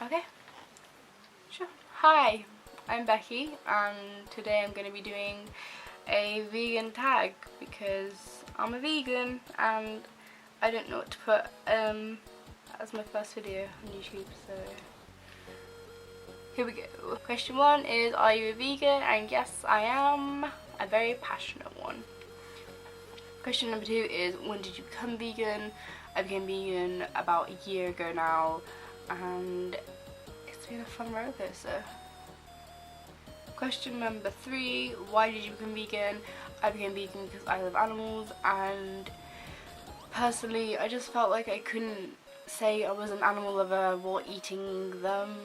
Okay, sure. Hi, I'm Becky, and today I'm going to be doing a vegan tag because I'm a vegan and I don't know what to put as my first video on YouTube, so here we go. Question 1 is, are you a vegan? And yes, I am. A very passionate one. Question number 2 is, when did you become vegan? I became vegan about a year ago now, and it's been a fun roller coaster. Question number 3, why did you become vegan? I became vegan because I love animals, and personally I just felt like I couldn't say I was an animal lover while eating them.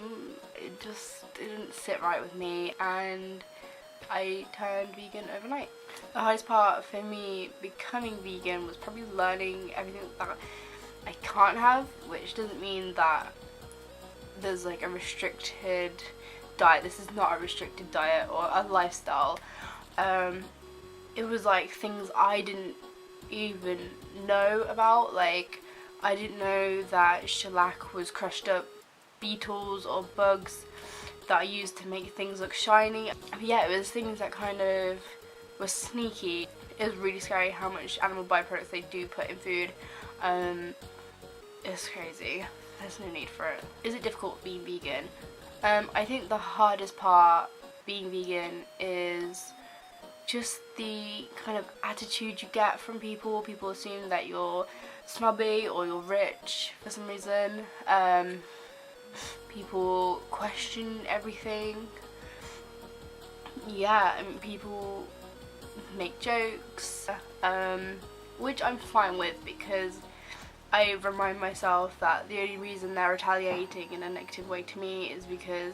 It just didn't sit right with me, and I turned vegan overnight. The hardest part for me becoming vegan was probably learning everything that I can't have, which doesn't mean that there's like a restricted diet. This is not a restricted diet or a lifestyle. It was like things I didn't even know about. Like, I didn't know that shellac was crushed up beetles or bugs that I used to make things look shiny. But yeah, it was things that kind of were sneaky. It was really scary how much animal byproducts they do put in food. It's crazy. There's no need for it. Is it difficult being vegan? I think the hardest part being vegan is just the kind of attitude you get from people. People assume that you're snobby or you're rich for some reason. People question everything. Yeah, I mean, people make jokes, which I'm fine with, because I remind myself that the only reason they're retaliating in a negative way to me is because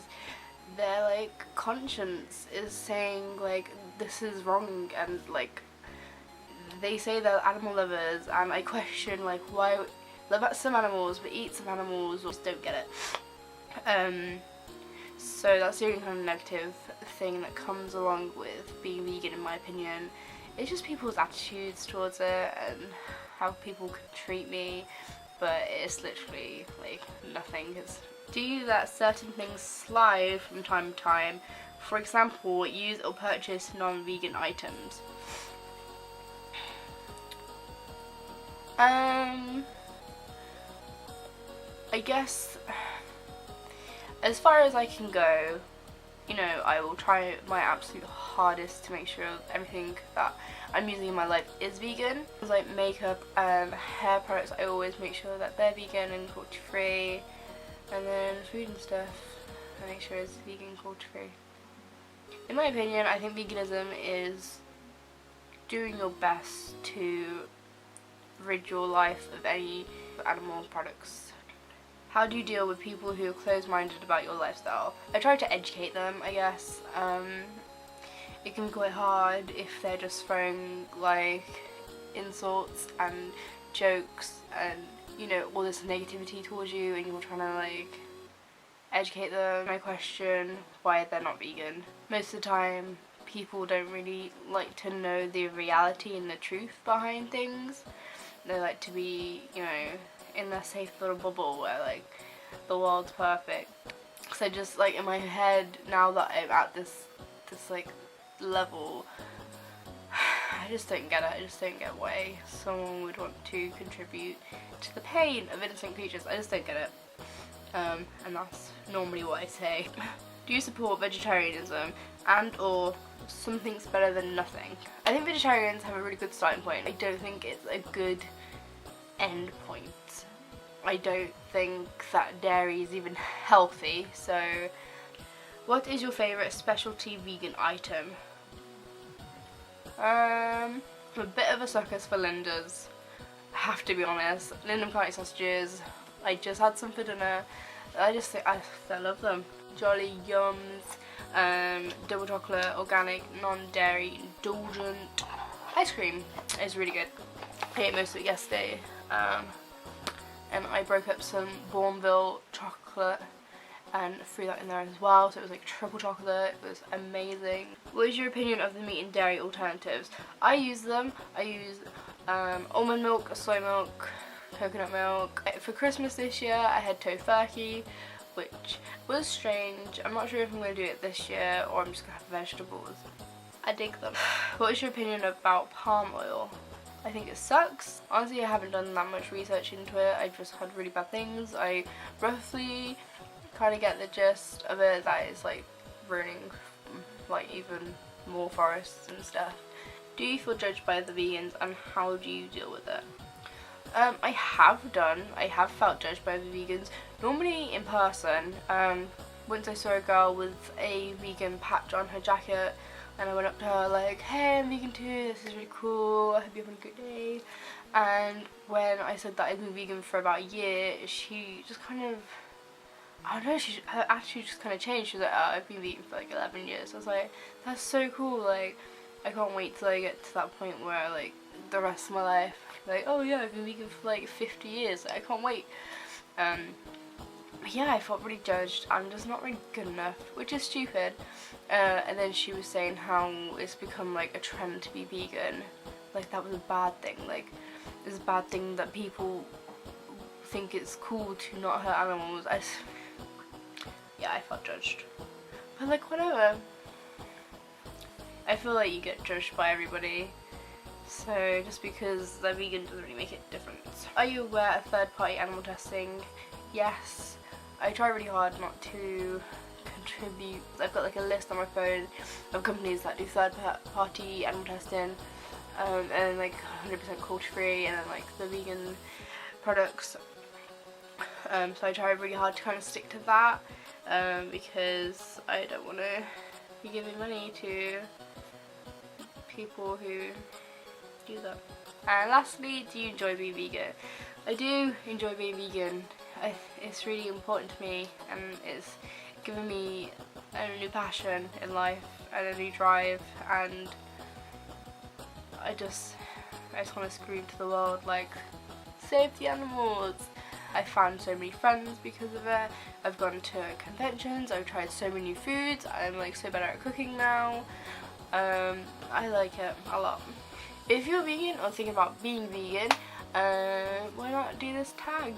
their like conscience is saying like this is wrong, and like they say they're animal lovers, and I question like why love some animals but eat some animals, or just don't get it. So that's the only kind of negative thing that comes along with being vegan, in my opinion. It's just people's attitudes towards it and how people could treat me, but it's literally like nothing. Do you let certain things slide from time to time? For example, use or purchase non-vegan items. I guess as far as I can go, you know, I will try my absolute hardest to make sure everything that I'm using in my life is vegan. Things like makeup and hair products, I always make sure that they're vegan and cruelty free. And then food and stuff, I make sure it's vegan and cruelty free. In my opinion, I think veganism is doing your best to rid your life of any animal products. How do you deal with people who are closed-minded about your lifestyle? I try to educate them, I guess. It can be quite hard if they're just throwing like insults and jokes and, you know, all this negativity towards you, and you're trying to like educate them. I question why they're not vegan. Most of the time people don't really like to know the reality and the truth behind things. They like to be, you know, in their safe little bubble where like the world's perfect. So just like in my head, now that I'm at this like level, I just don't get it. I just don't get why someone would want to contribute to the pain of innocent creatures. I just don't get it. And that's normally what I say. Do you support vegetarianism and or something's better than nothing? I think vegetarians have a really good starting point. I don't think it's a good end point. I don't think that dairy is even healthy. So what is your favourite specialty vegan item? I'm a bit of a sucker for Linda's, I have to be honest. Linda McCartney sausages, I just had some for dinner. I just think I love them. Jolly Yums, double chocolate, organic, non-dairy, indulgent. Ice cream is really good. I ate most of it yesterday. And I broke up some Bourneville chocolate and threw that in there as well, so it was like triple chocolate. It was amazing. What is your opinion of the meat and dairy alternatives? I use them. I use almond milk, soy milk, coconut milk. For Christmas this year I had tofurkey, which was strange. I'm not sure if I'm going to do it this year or I'm just going to have vegetables. I dig them. What is your opinion about palm oil? I think it sucks. Honestly, I haven't done that much research into it. I've just heard really bad things. I roughly kind of get the gist of it, that it's like ruining like even more forests and stuff. Do you feel judged by the vegans, and how do you deal with it? I have felt judged by the vegans. Normally in person. Once I saw a girl with a vegan patch on her jacket, and I went up to her like, hey, I'm vegan too, this is really cool, I hope you're having a good day. And when I said that I'd been vegan for about a year, she just kind of, I don't know, her attitude just kind of changed. She was like, oh, I've been vegan for like 11 years. I was like, that's so cool, like, I can't wait till I get to that point where like the rest of my life, like, oh yeah, I've been vegan for like 50 years, like, I can't wait. But yeah, I felt really judged and just not really good enough, which is stupid. And then she was saying how it's become like a trend to be vegan, like that was a bad thing, like it's a bad thing that people think it's cool to not hurt animals. Yeah, I felt judged, but like whatever. I feel like you get judged by everybody, so just because they're vegan doesn't really make a difference. Are you aware of third-party animal testing? Yes. I try really hard not to contribute. I've got like a list on my phone of companies that do third-party animal testing, and like 100% cruelty-free, and then like the vegan products. So I try really hard to kind of stick to that, because I don't want to be giving money to people who do that. And lastly, do you enjoy being vegan? I do enjoy being vegan. It's really important to me, and it's given me a new passion in life and a new drive, and I just want to scream to the world like, save the animals. I found so many friends because of it. I've gone to conventions, I've tried so many new foods, I'm like so better at cooking now. I like it a lot. If you're vegan or thinking about being vegan, why not do this tag?